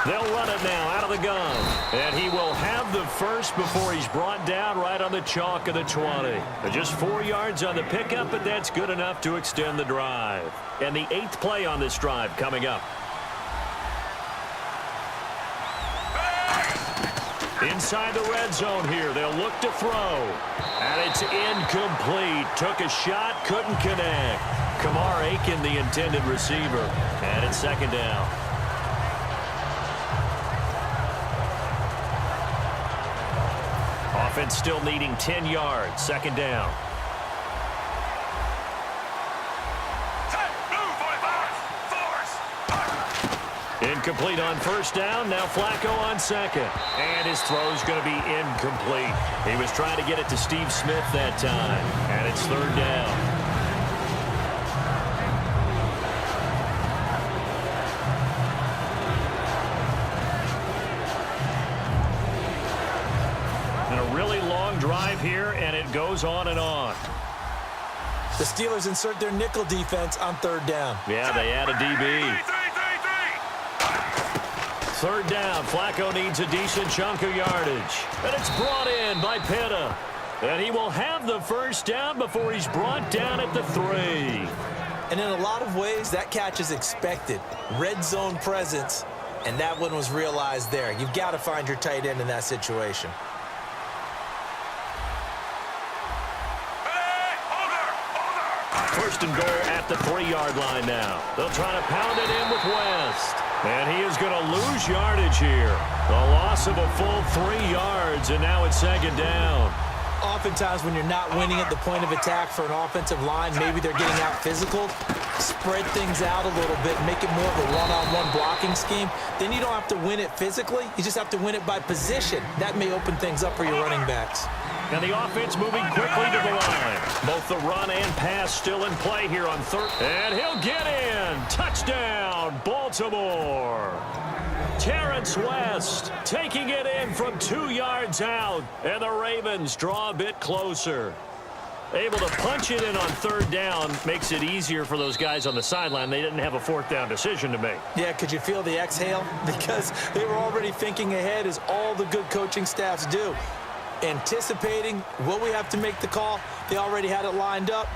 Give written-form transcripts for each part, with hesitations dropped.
They'll run it now out of the gun. And he will have the first before he's brought down right on the chalk of the 20. Just 4 yards on the pickup, but that's good enough to extend the drive. And the 8th play on this drive coming up. Inside the red zone here, they'll look to throw. And it's incomplete. Took a shot, couldn't connect. Kamar Aiken, the intended receiver. And it's second down. Offense still needing 10 yards. Second down. Incomplete on first down. Now Flacco on second. And his throw's going to be incomplete. He was trying to get it to Steve Smith that time. And it's third down. Drive here, and it goes on and on. The Steelers insert their nickel defense on third down. Yeah, they add a DB. Third down. Flacco needs a decent chunk of yardage. And it's brought in by Pitta. And he will have the first down before he's brought down at the 3. And in a lot of ways, that catch is expected. Red zone presence, and that one was realized there. You've got to find your tight end in that situation. First and goal at the 3-yard line now. They'll try to pound it in with West. And he is going to lose yardage here. A loss of a full 3 yards, and now it's second down. Oftentimes when you're not winning at the point of attack for an offensive line, maybe they're getting out physical, spread things out a little bit, make it more of a one-on-one blocking scheme. Then you don't have to win it physically. You just have to win it by position. That may open things up for your running backs. And the offense moving quickly to the line. Both the run and pass still in play here on third. And he'll get in. Touchdown, Baltimore. Terrence West taking it in from 2 yards out. And the Ravens draw a bit closer. Able to punch it in on third down makes it easier for those guys on the sideline. They didn't have a fourth down decision to make. Yeah, could you feel the exhale? Because they were already thinking ahead, as all the good coaching staffs do. Anticipating, will we have to make the call? They already had it lined up.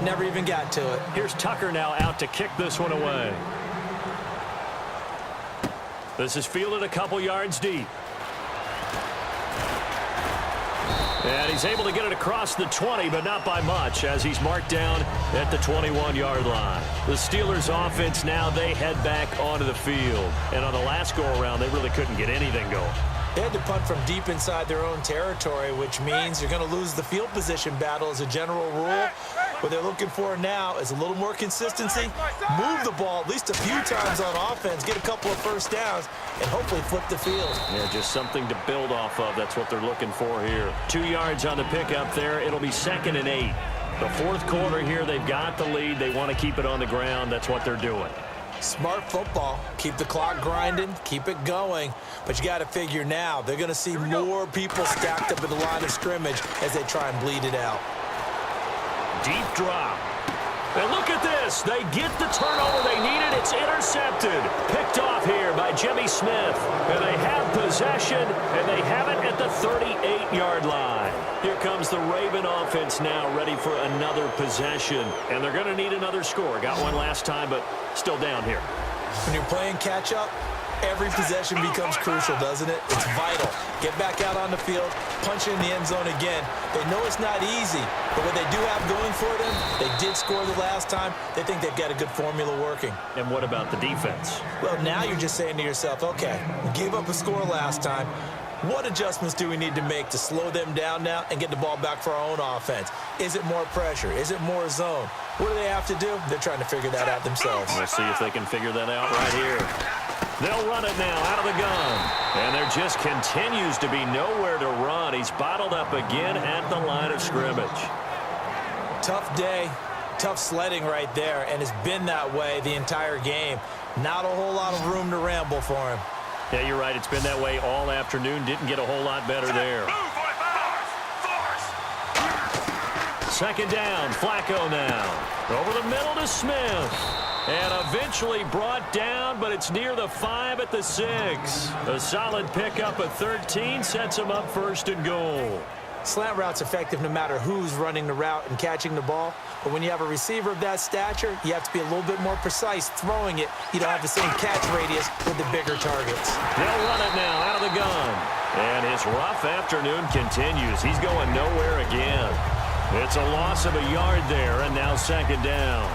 Never even got to it. Here's Tucker now out to kick this one away. This is fielded a couple yards deep. And he's able to get it across the 20, but not by much, as he's marked down at the 21-yard line. The Steelers' offense now, they head back onto the field. And on the last go-around, they really couldn't get anything going. They had to punt from deep inside their own territory, which means you're going to lose the field position battle as a general rule. What they're looking for now is a little more consistency, move the ball at least a few times on offense, get a couple of first downs, and hopefully flip the field. Yeah, just something to build off of. That's what they're looking for here. 2 yards on the pickup there. It'll be 2nd and 8. The fourth quarter here, they've got the lead. They want to keep it on the ground. That's what they're doing. Smart football. Keep the clock grinding, keep it going. But you got to figure now, they're going to see more people stacked up at the line of scrimmage as they try and bleed it out. Deep drop. And look at this. They get the turnover they needed. It's intercepted. Picked off here by Jimmy Smith. And they have possession, and they have it at the 38-yard line. Here comes the Raven offense now, ready for another possession. And they're going to need another score. Got one last time, but still down here. When you're playing catch-up, every possession becomes crucial, doesn't it? It's vital. Get back out on the field, punch it in the end zone again. They know it's not easy, but what they do have going for them, they did score the last time. They think they've got a good formula working. And what about the defense? Well, now you're just saying to yourself, okay, we gave up a score last time. What adjustments do we need to make to slow them down now and get the ball back for our own offense? Is it more pressure? Is it more zone? What do they have to do? They're trying to figure that out themselves. We'll see if they can figure that out right here. They'll run it now out of the gun. And there just continues to be nowhere to run. He's bottled up again at the line of scrimmage. Tough day, tough sledding right there, and it's been that way the entire game. Not a whole lot of room to ramble for him. Yeah, you're right. It's been that way all afternoon. Didn't get a whole lot better there. Second down, Flacco now. Over the middle to Smith. And eventually brought down, but it's near the 5 at the 6. A solid pickup at 13 sets him up first and goal. Slant route's effective no matter who's running the route and catching the ball. But when you have a receiver of that stature, you have to be a little bit more precise throwing it. You don't have the same catch radius with the bigger targets. They'll run it now out of the gun. And his rough afternoon continues. He's going nowhere again. It's a loss of a yard there, and now second down.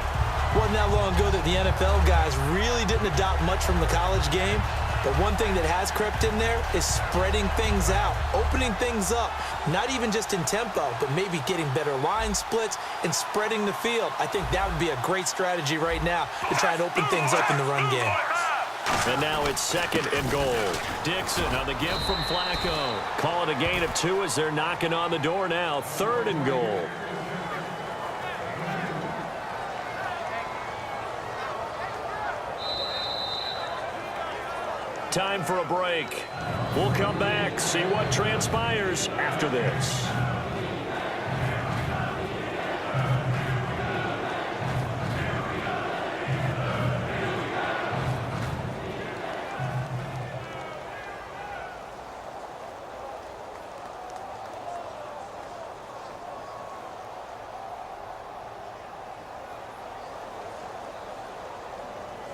Wasn't that long ago that the NFL guys really didn't adopt much from the college game. But one thing that has crept in there is spreading things out, opening things up, not even just in tempo, but maybe getting better line splits and spreading the field. I think that would be a great strategy right now to try and open things up in the run game. And now it's second and goal. Dixon on the give from Flacco. Call it a gain of 2 as they're knocking on the door now. Third and goal. Time for a break. We'll come back, see what transpires after this.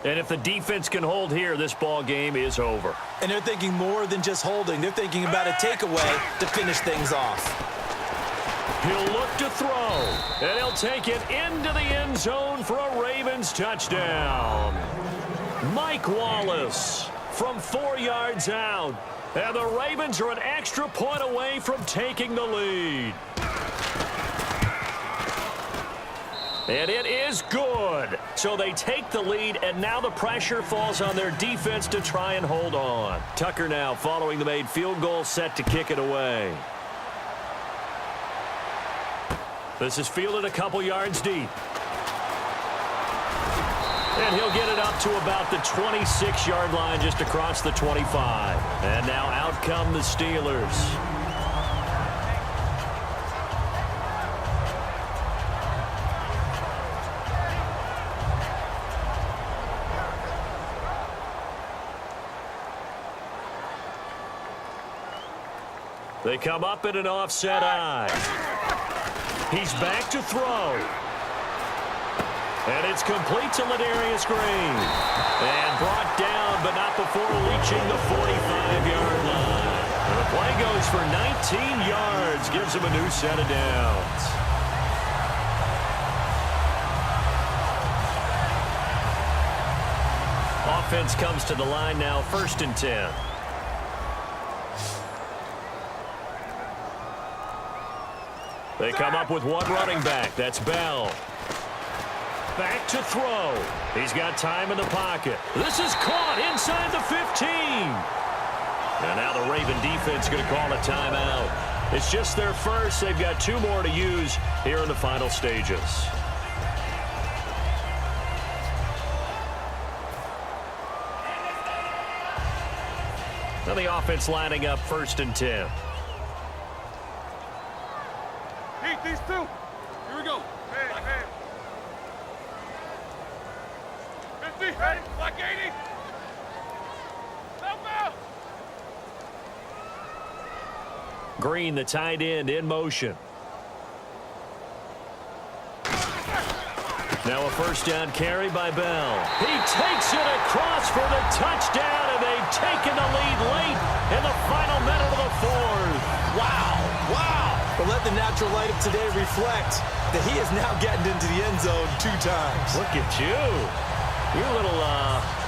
And if the defense can hold here, this ball game is over. And they're thinking more than just holding. They're thinking about a takeaway to finish things off. He'll look to throw, and he'll take it into the end zone for a Ravens touchdown. Mike Wallace from 4 yards out. And the Ravens are an extra point away from taking the lead. And it is good. So they take the lead, and now the pressure falls on their defense to try and hold on. Tucker now following the made field goal, set to kick it away. This is fielded a couple yards deep. And he'll get it up to about the 26-yard line, just across the 25. And now out come the Steelers. They come up in an offset eye. He's back to throw. And it's complete to Ladarius Green. And brought down, but not before reaching the 45-yard line. And the play goes for 19 yards. Gives him a new set of downs. Offense comes to the line now, 1st and 10. They come up with one running back. That's Bell. Back to throw. He's got time in the pocket. This is caught inside the 15. And now the Raven defense going to call a timeout. It's just their first. They've got 2 more to use here in the final stages. Now the offense lining up 1st and 10. These 2. Here we go. Hey. 50. Ready? Black 80. Help out. Green, the tight end, in motion. Now a 1st down carry by Bell. He takes it across for the touchdown, and they've taken the lead late in the final minute of the 4th. Wow. But let the natural light of today reflect that he is now getting into the end zone 2 times. Look at you. You're a little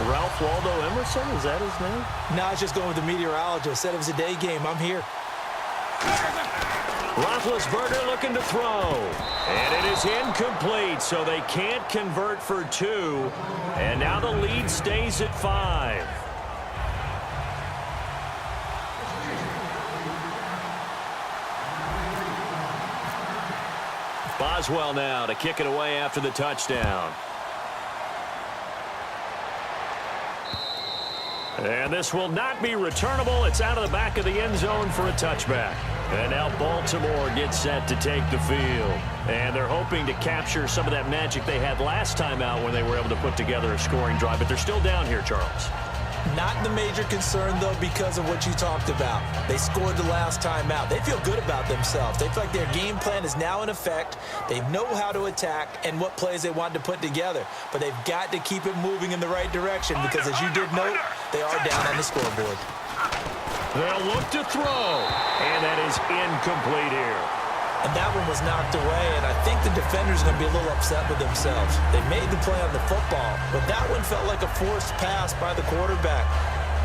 Ralph Waldo Emerson. Is that his name? No, I was just going with the meteorologist. Said it was a day game. I'm here. Roethlisberger looking to throw. And it is incomplete, so they can't convert for 2. And now the lead stays at 5. Boswell now to kick it away after the touchdown. And this will not be returnable. It's out of the back of the end zone for a touchback. And now Baltimore gets set to take the field. And they're hoping to capture some of that magic they had last time out when they were able to put together a scoring drive. But they're still down here, Charles. Not the major concern, though, because of what you talked about. They scored the last time out. They feel good about themselves. They feel like their game plan is now in effect. They know how to attack and what plays they want to put together. But they've got to keep it moving in the right direction because, as you did note, they are down on the scoreboard. They'll look to throw, and that is incomplete here. And that one was knocked away, and I think the defender's going to be a little upset with themselves. They made the play on the football, but that one felt like a forced pass by the quarterback.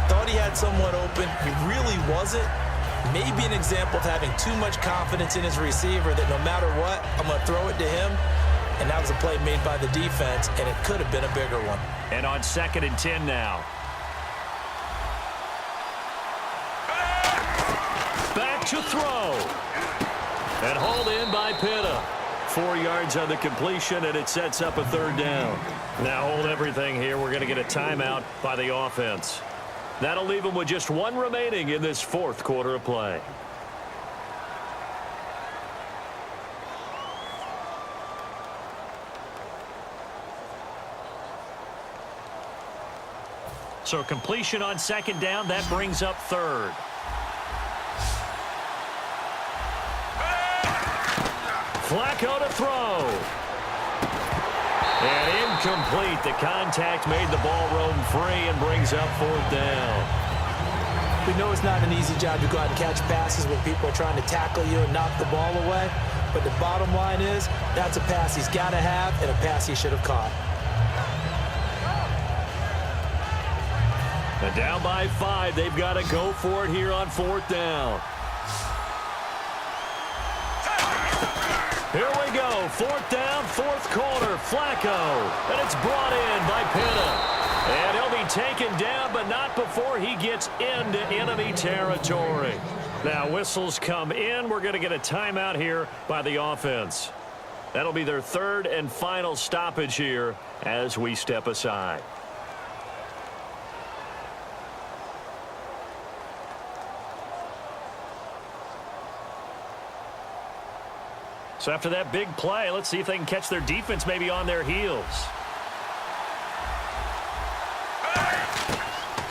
Thought he had someone open. He really wasn't. Maybe an example of having too much confidence in his receiver that no matter what, I'm going to throw it to him. And that was a play made by the defense, and it could have been a bigger one. And on 2nd and 10 now. Back to throw. And hauled in by Pitta. 4 yards on the completion, and it sets up a 3rd down. Now hold everything here. We're going to get a timeout by the offense. That'll leave them with just 1 remaining in this 4th quarter of play. So completion on 2nd down. That brings up 3rd. Flacco to throw. And incomplete. The contact made the ball roam free and brings up 4th down. We know it's not an easy job to go out and catch passes when people are trying to tackle you and knock the ball away. But the bottom line is that's a pass he's got to have and a pass he should have caught. And down by 5. They've got to go for it here on 4th down. Here we go. 4th down, 4th quarter. Flacco. And it's brought in by Pitta. And he'll be taken down, but not before he gets into enemy territory. Now whistles come in. We're going to get a timeout here by the offense. That'll be their 3rd and final stoppage here as we step aside. So after that big play, let's see if they can catch their defense maybe on their heels.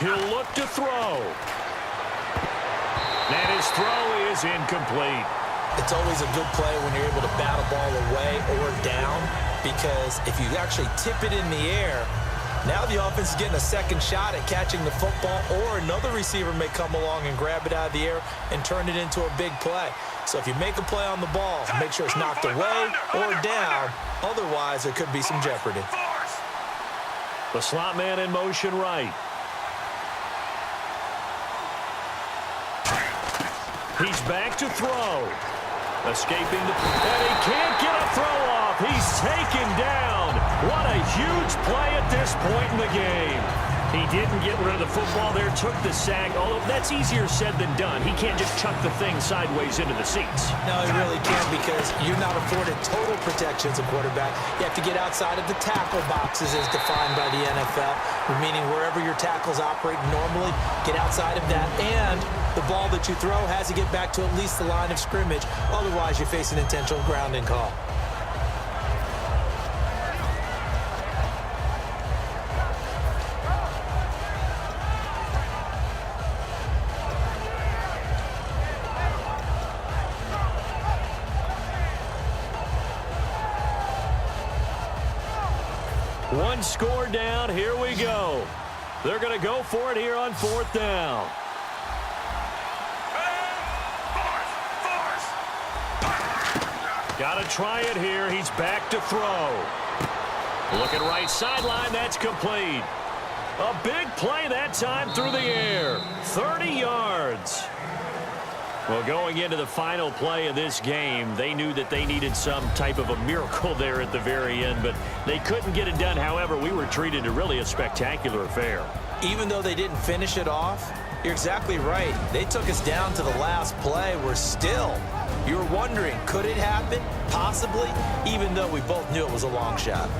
He'll look to throw. And his throw is incomplete. It's always a good play when you're able to bat a ball away or down, because if you actually tip it in the air, now the offense is getting a second shot at catching the football, or another receiver may come along and grab it out of the air and turn it into a big play. So if you make a play on the ball, make sure it's knocked away or down. Otherwise, there could be some jeopardy. The slot man in motion right. He's back to throw. Escaping the... And he can't get a throw off. He's taken down. What a huge play at this point in the game. He didn't get rid of the football there, took the sack, although that's easier said than done. He can't just chuck the thing sideways into the seats. No, he really can't, because you're not afforded total protection as a quarterback. You have to get outside of the tackle boxes as defined by the NFL, meaning wherever your tackles operate normally, get outside of that. And the ball that you throw has to get back to at least the line of scrimmage. Otherwise, you face an intentional grounding call. One score down. Here we go. They're going to go for it here on 4th down. Got to try it here. He's back to throw. Looking right sideline. That's complete. A big play that time through the air. 30 yards. Well, going into the final play of this game, they knew that they needed some type of a miracle there at the very end, but they couldn't get it done. However, we were treated to really a spectacular affair. Even though they didn't finish it off, you're exactly right. They took us down to the last play. We're still, you're wondering, could it happen? Possibly, even though we both knew it was a long shot.